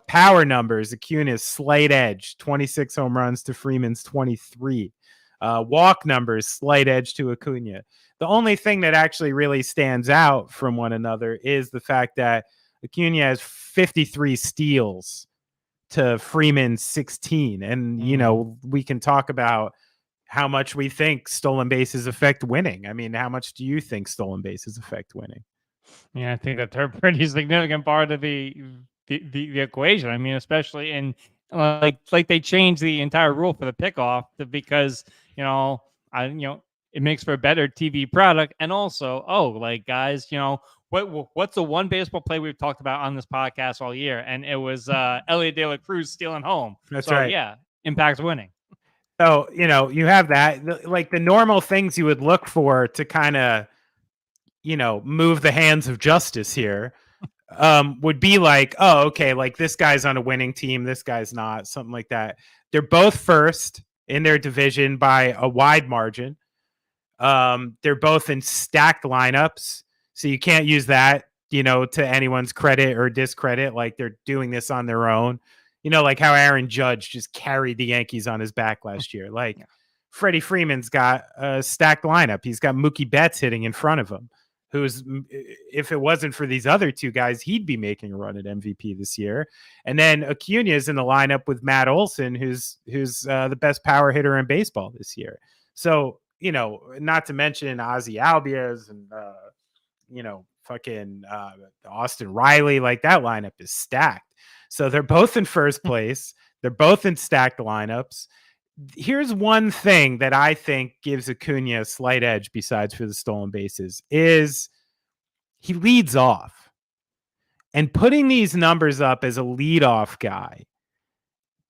Power numbers, Acuna's slight edge, 26 home runs to Freeman's 23. Walk numbers, slight edge to Acuna. The only thing that actually really stands out from one another is the fact that Acuna has 53 steals to Freeman's 16. And, we can talk about how much we think stolen bases affect winning. How much do you think stolen bases affect winning? Yeah, I think that they're a pretty significant part of the equation. Especially in like they changed the entire rule for the pickoff because it makes for a better TV product, and also guys, what's the one baseball play we've talked about on this podcast all year, and it was Elliot De La Cruz stealing home. That's right. Yeah, impacts winning. So you have that, like the normal things you would look for to kind of move the hands of justice here. Would be like, oh, okay, like this guy's on a winning team, this guy's not, something like that. They're both first in their division by a wide margin. They're both in stacked lineups, so you can't use that, to anyone's credit or discredit. Like they're doing this on their own. Like how Aaron Judge just carried the Yankees on his back last year. Like Freddie Freeman's got a stacked lineup. He's got Mookie Betts hitting in front of him, who's, if it wasn't for these other two guys, he'd be making a run at MVP this year. And then Acuna is in the lineup with Matt Olson, who's the best power hitter in baseball this year. So, not to mention Ozzie Albies and, fucking Austin Riley, like that lineup is stacked. So they're both in first place. They're both in stacked lineups. Here's one thing that I think gives Acuna a slight edge besides for the stolen bases is he leads off. And putting these numbers up as a leadoff guy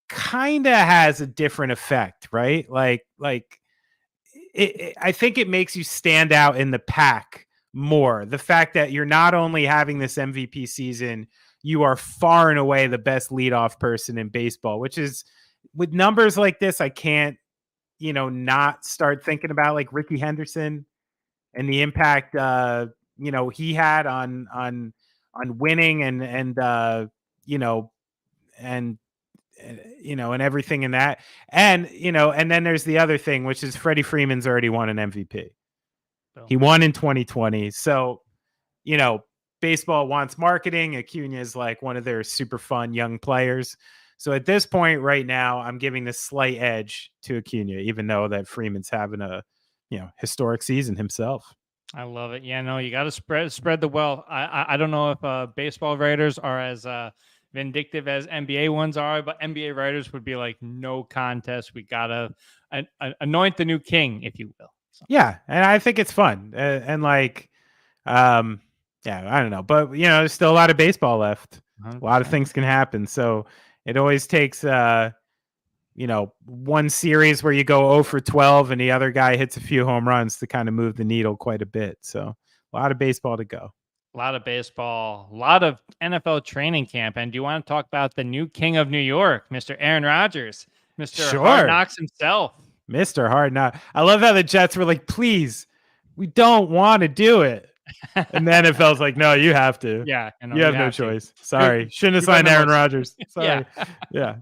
kind of has a different effect, right? I think it makes you stand out in the pack more. The fact that you're not only having this MVP season, you are far and away the best leadoff person in baseball, which is, with numbers like this, I can't, not start thinking about like Ricky Henderson and the impact, he had on winning and and everything in that. And then there's the other thing, which is Freddie Freeman's already won an MVP. He won in 2020. So, baseball wants marketing. Acuna is like one of their super fun young players. So at this point right now, I'm giving the slight edge to Acuna, even though that Freeman's having a, historic season himself. I love it. Yeah, no, you got to spread the wealth. I don't know if baseball writers are as vindictive as NBA ones are, but NBA writers would be like, no contest. We got to anoint the new king, if you will. So. Yeah, and I think it's fun. I don't know. But, there's still a lot of baseball left. 100%. A lot of things can happen. So it always takes, one series where you go 0 for 12 and the other guy hits a few home runs to kind of move the needle quite a bit. So a lot of baseball to go. A lot of baseball, a lot of NFL training camp. And do you want to talk about the new king of New York, Mr. Aaron Rodgers, Mr. Hard Knocks himself? Mr. Hard Knocks. I love how the Jets were like, please, we don't want to do it. And the NFL's like, no, you have to. Yeah. You have no choice. Sorry. Shouldn't have signed Aaron Rodgers. Sorry. Yeah.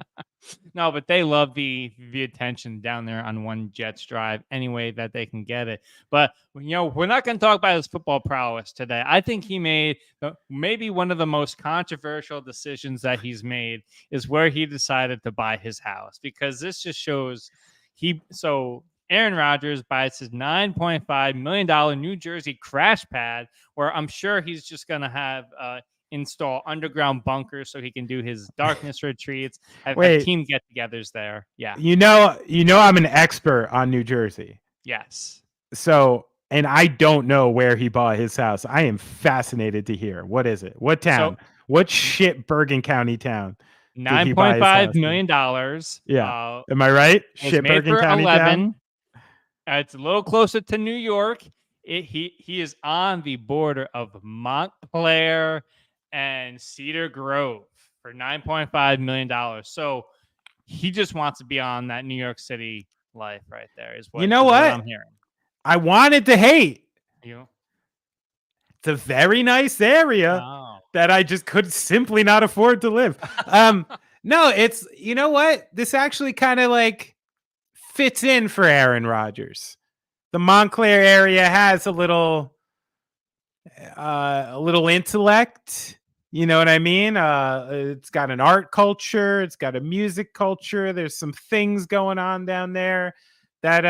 No, but they love the attention down there on one Jets drive any way that they can get it. But, we're not going to talk about his football prowess today. I think he made maybe one of the most controversial decisions that he's made is where he decided to buy his house, because this just shows Aaron Rodgers buys his $9.5 million New Jersey crash pad, where I'm sure he's just going to have install underground bunkers so he can do his darkness retreats, have team get-togethers there. Yeah. I'm an expert on New Jersey. Yes. So, and I don't know where he bought his house. I am fascinated to hear. What is it? What town? What shit Bergen County town? $9.5 million. Yeah. Am I right? Shit Bergen County 11. Town. It's a little closer to New York. He is on the border of Montclair and Cedar Grove for $9.5 million. So he just wants to be on that New York City life right there. What I'm hearing. I wanted to hate. It's a very nice area that I just could simply not afford to live. No, it's, what? This actually kind of like fits in for Aaron Rodgers. The Montclair area has a little intellect. You know what I mean? It's got an art culture. It's got a music culture. There's some things going on down there that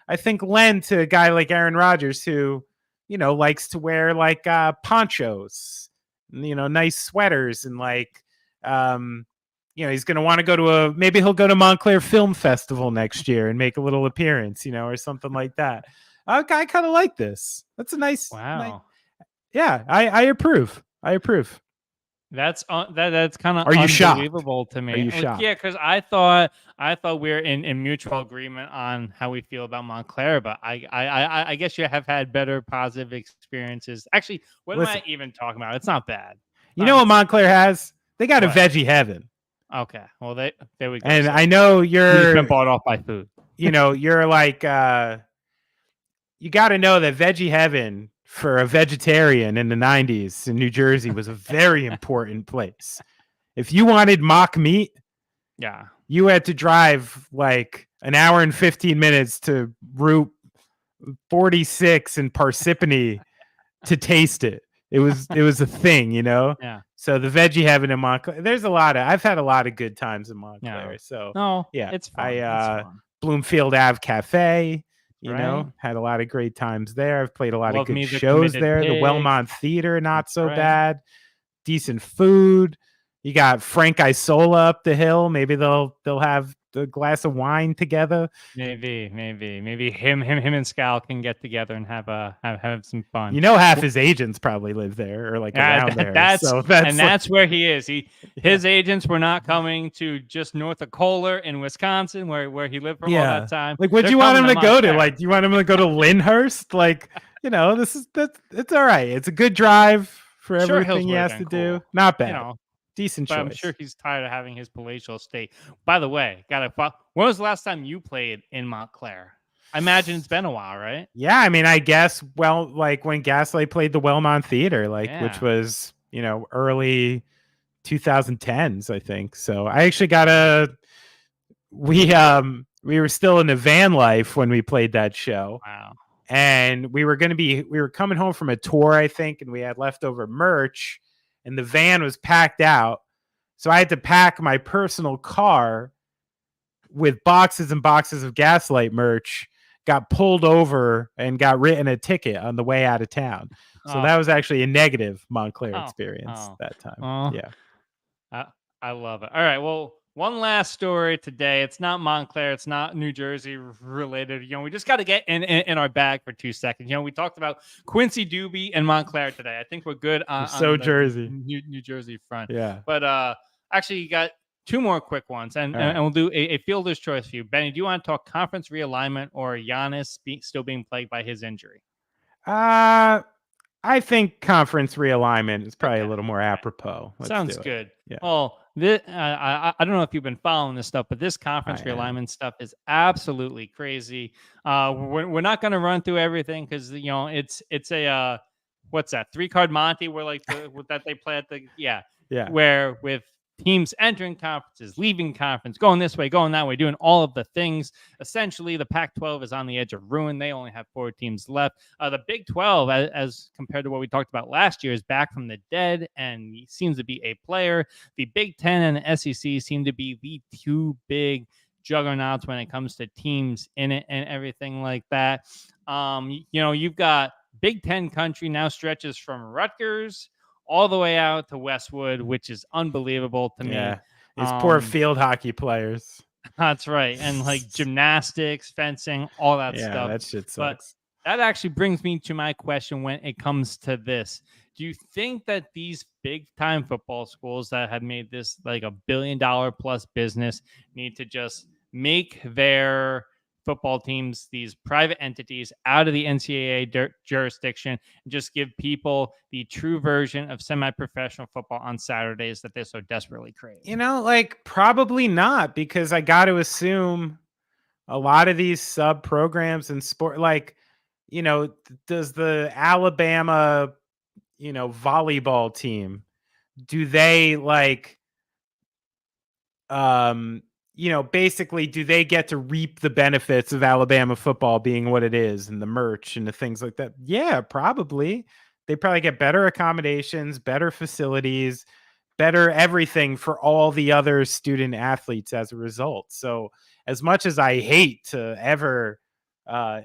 I think lend to a guy like Aaron Rodgers, who, likes to wear like ponchos, nice sweaters, and like, he's going to want to go to maybe he'll go to Montclair Film Festival next year and make a little appearance, or something like that. I kind of like this. That's a nice. Wow. Yeah, I approve. That's kind of unbelievable to me. Are you shocked? Yeah, because I thought we're in mutual agreement on how we feel about Montclair, but I guess you have had better positive experiences. Actually, am I even talking about? It's not bad. You know what Montclair has? They got a veggie heaven. Okay, well there we go. And I know you've been bought off by food. You're like you got to know that veggie heaven for a vegetarian in the 90s in New Jersey was a very important place. If you wanted mock meat, you had to drive like an hour and 15 minutes to Route 46 in Parsippany to taste it. It was a thing, Yeah. So the veggie heaven in Montclair, I've had a lot of good times in Montclair. So it's fun. Bloomfield Ave Cafe. Had a lot of great times there. I've played a lot of good shows there. The Wellmont Theater, not so bad. Decent food. You got Frank Isola up the hill. Maybe they'll have a glass of wine together. Maybe him and Scal can get together and have some fun. You know, half his agents probably live there or like around there. So that's where he is. His agents were not coming to just north of Kohler in Wisconsin, where he lived for all that time. Like, would They're you want him coming to go to? Montclair. Like, do you want him to go to Lyndhurst? Like, you know, it's all right. It's a good drive for everything he has to do. Not bad. You know, decent but choice. I'm sure he's tired of having his palatial estate. By the way, when was the last time you played in Montclair? I imagine it's been a while, right? Yeah, I mean, I guess, well, like when Gaslight played the Wellmont Theater, like, which was, you know, early 2010s, I think. So I actually we were still in the van life when we played that show. Wow. And we were coming home from a tour, I think, and we had leftover merch, and the van was packed out. So I had to pack my personal car with boxes and boxes of Gaslight merch, got pulled over and got written a ticket on the way out of town. So that was actually a negative Montclair experience that time. Yeah. I love it. All right. Well, one last story today. It's not Montclair. It's not New Jersey related. You know, we just got to get in our bag for 2 seconds. You know, we talked about Quincy Doobie and Montclair today. I think we're good on the Jersey. New Jersey front. Yeah. But actually, you got 2 more quick ones, and we'll do a fielder's choice for you. Benny, do you want to talk conference realignment or Giannis still being plagued by his injury? I think conference realignment is probably a little more apropos. Sounds good. Yeah. Well, I don't know if you've been following this stuff, but this conference realignment stuff is absolutely crazy. We're not going to run through everything because, you know, it's a what's that, 3-card Monte where like that they play at the where with teams entering conferences, leaving conference, going this way, going that way, doing all of the things. Essentially, the Pac-12 is on the edge of ruin. They only have 4 teams left. The Big 12, as compared to what we talked about last year, is back from the dead and seems to be a player. The Big 10 and the SEC seem to be the 2 big juggernauts when it comes to teams in it and everything like that. You know, you've got Big 10 country now stretches from Rutgers all the way out to Westwood, which is unbelievable to me. It's poor field hockey players. That's right. And like gymnastics, fencing, all that stuff. Yeah, that shit sucks. But that actually brings me to my question when it comes to this. Do you think that these big time football schools that have made this like $1 billion plus business need to just make their football teams, these private entities, out of the NCAA jurisdiction and just give people the true version of semi-professional football on Saturdays that they so desperately crave? You know, like probably not, because I got to assume a lot of these sub programs in sport, like, you know, does the Alabama, you know, volleyball team, do they like, you know, basically, do they get to reap the benefits of Alabama football being what it is and the merch and the things like that? Yeah, probably. They probably get better accommodations, better facilities, better everything for all the other student athletes as a result. So as much as I hate to ever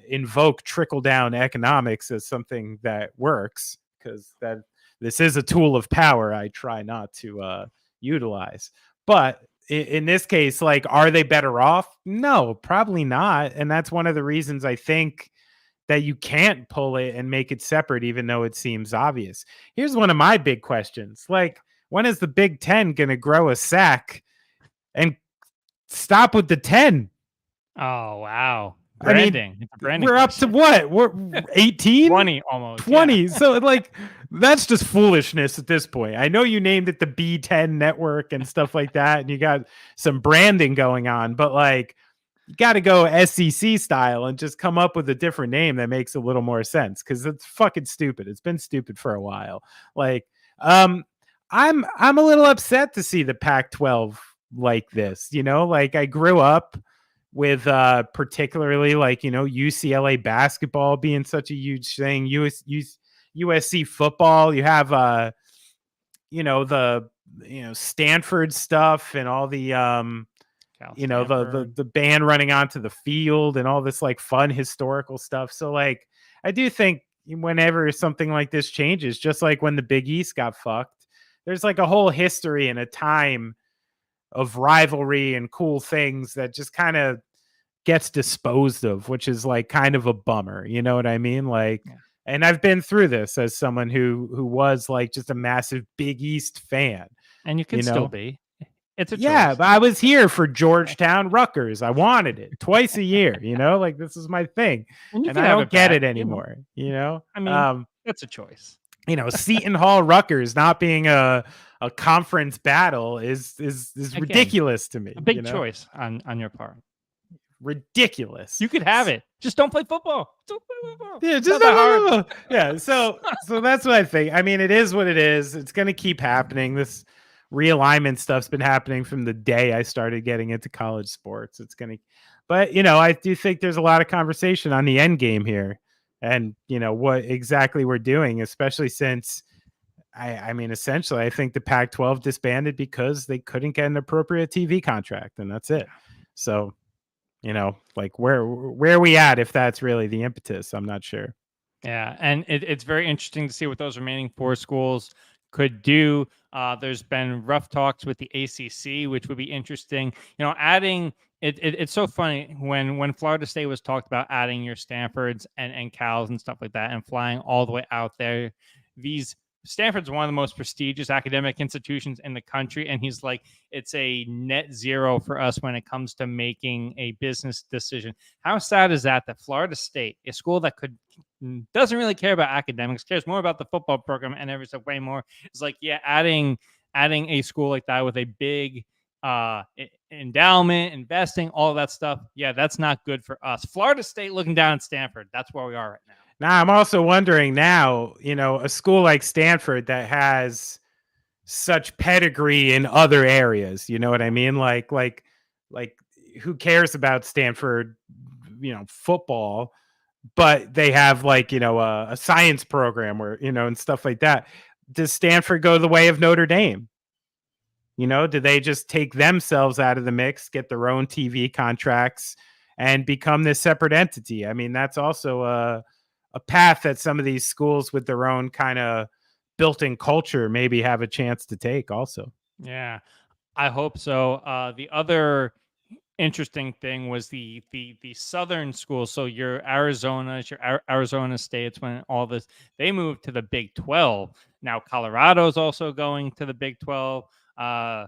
invoke trickle-down economics as something that works, because this is a tool of power I try not to utilize. But in this case, like, are they better off? No, probably not. And that's one of the reasons I think that you can't pull it and make it separate, even though it seems obvious. Here's one of my big questions. Like, when is the Big 10 going to grow a sack and stop with the 10? Oh, wow. Branding. I mean, we're up to what? We're 18? 20 almost. 20. Yeah. So like, that's just foolishness at this point. I know you named it the B10 network and stuff like that, and you got some branding going on, but like, you got to go SEC style and just come up with a different name that makes a little more sense, because it's fucking stupid. It's been stupid for a while. Like, I'm a little upset to see the Pac-12 like this, you know, like I grew up with particularly like, you know, UCLA basketball being such a huge thing, USC football. You have you know, the, you know, Stanford stuff and all the you know, the band running onto the field and all this like fun historical stuff. So like, I do think whenever something like this changes, just like when the Big East got fucked, there's like a whole history and a time rivalry and cool things that just kind of gets disposed of, which is like kind of a bummer. You know what I mean? Like, Yeah. and I've been through this as someone who was like just a massive Big East fan. And you can still be. It's a choice. But I was here for Georgetown Rutgers. I wanted it twice a year, like this is my thing. And I don't get it anymore, I mean, that's a choice. Seton Hall Rutgers not being a conference battle is Again, ridiculous to me. A big choice on your part. Ridiculous. You could have it. Just don't play football. Don't play football. Yeah, just hard. Yeah. So that's what I think. I mean, it is what it is. It's going to keep happening. This realignment stuff's been happening from the day I started getting into college sports. But I do think there's a lot of conversation on the end game here, and what exactly we're doing, especially since I mean, essentially, I think the Pac-12 disbanded because they couldn't get an appropriate TV contract, and that's it. So. Like where are we at if that's really the impetus? I'm not sure. Yeah, and it's very interesting to see what those remaining 4 schools could do. There's been rough talks with the ACC, which would be interesting. Adding it's so funny when Florida State was talked about adding your Stanfords and Cals and stuff like that and flying all the way out there. Stanford's one of the most prestigious academic institutions in the country. And he's like, it's a net zero for us when it comes to making a business decision. How sad is that Florida State, a school that doesn't really care about academics, cares more about the football program and every step way more. It's like, adding a school like that with a big endowment, investing, all that stuff. Yeah, that's not good for us. Florida State looking down at Stanford. That's where we are right now. Now, I'm also wondering now, a school like Stanford that has such pedigree in other areas, you know what I mean? Like who cares about Stanford, football, but they have a science program where, and stuff like that. Does Stanford go the way of Notre Dame? Do they just take themselves out of the mix, get their own TV contracts, and become this separate entity? I mean, that's also a path that some of these schools with their own kind of built-in culture maybe have a chance to take also. Yeah, I hope so. The other interesting thing was the southern schools. So your Arizona States, when all this, they moved to the Big 12. Now Colorado's also going to the Big 12. I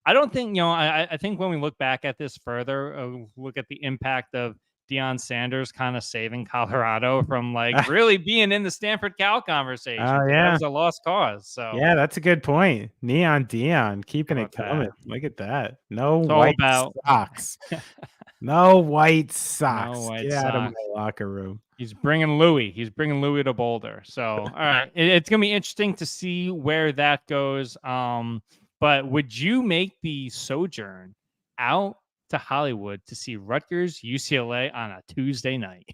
don't think, I think when we look back at this further, look at the impact of Deion Sanders kind of saving Colorado from really being in the Stanford Cal conversation. Oh, yeah. That was a lost cause. So yeah, that's a good point. Neon Deion keeping it coming. Look at that. No white socks. No white socks. Get out of my locker room. He's bringing Louis to Boulder. So, all right. It's going to be interesting to see where that goes. But would you make the sojourn out to Hollywood to see Rutgers UCLA on a Tuesday night?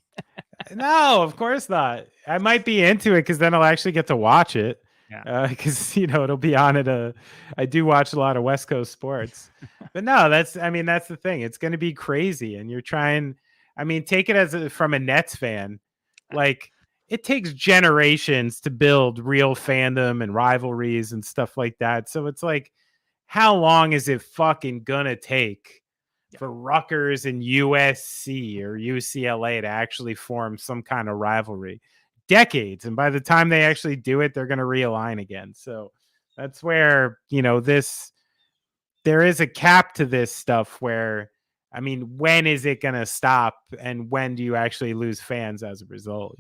No, of course not. I might be into it because then I'll actually get to watch it. Yeah. Because it'll be on at I do watch a lot of West Coast sports. But no, that's the thing. It's going to be crazy, and you're trying. I mean, take it from a Nets fan. Like, it takes generations to build real fandom and rivalries and stuff like that. So it's like, how long is it fucking gonna take for Rutgers and USC or UCLA to actually form some kind of rivalry? Decades. And by the time they actually do it, they're going to realign again. So that's where, there is a cap to this stuff where, I mean, when is it going to stop? And when do you actually lose fans as a result,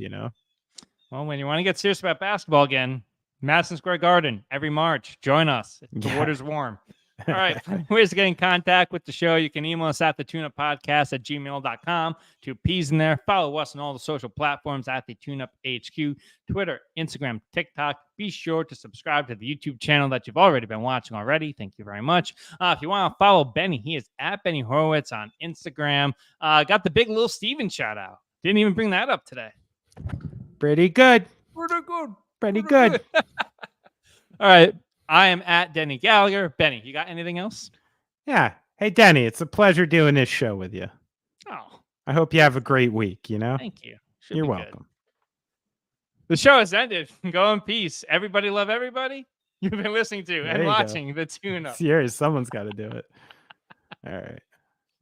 Well, when you want to get serious about basketball again, Madison Square Garden every March. Join us. The water's warm. All right. Ways to get in contact with the show. You can email us at thetuneuppodcast@gmail.com. 2 P's in there. Follow us on all the social platforms at the TuneUp HQ, Twitter, Instagram, TikTok. Be sure to subscribe to the YouTube channel that you've already been watching already. Thank you very much. If you want to follow Benny, he is at Benny Horowitz on Instagram. Got the big Little Steven shout out. Didn't even bring that up today. Pretty good. Pretty good. All right. I am at Deny Gallagher. Benny, you got anything else? Yeah. Hey, Denny, it's a pleasure doing this show with you. Oh. I hope you have a great week, Thank you. You're welcome. The show has ended. Go in peace. Everybody love everybody. you've been listening to There and you go. watching the tune-up. It's yours. Someone's got to do it. All right.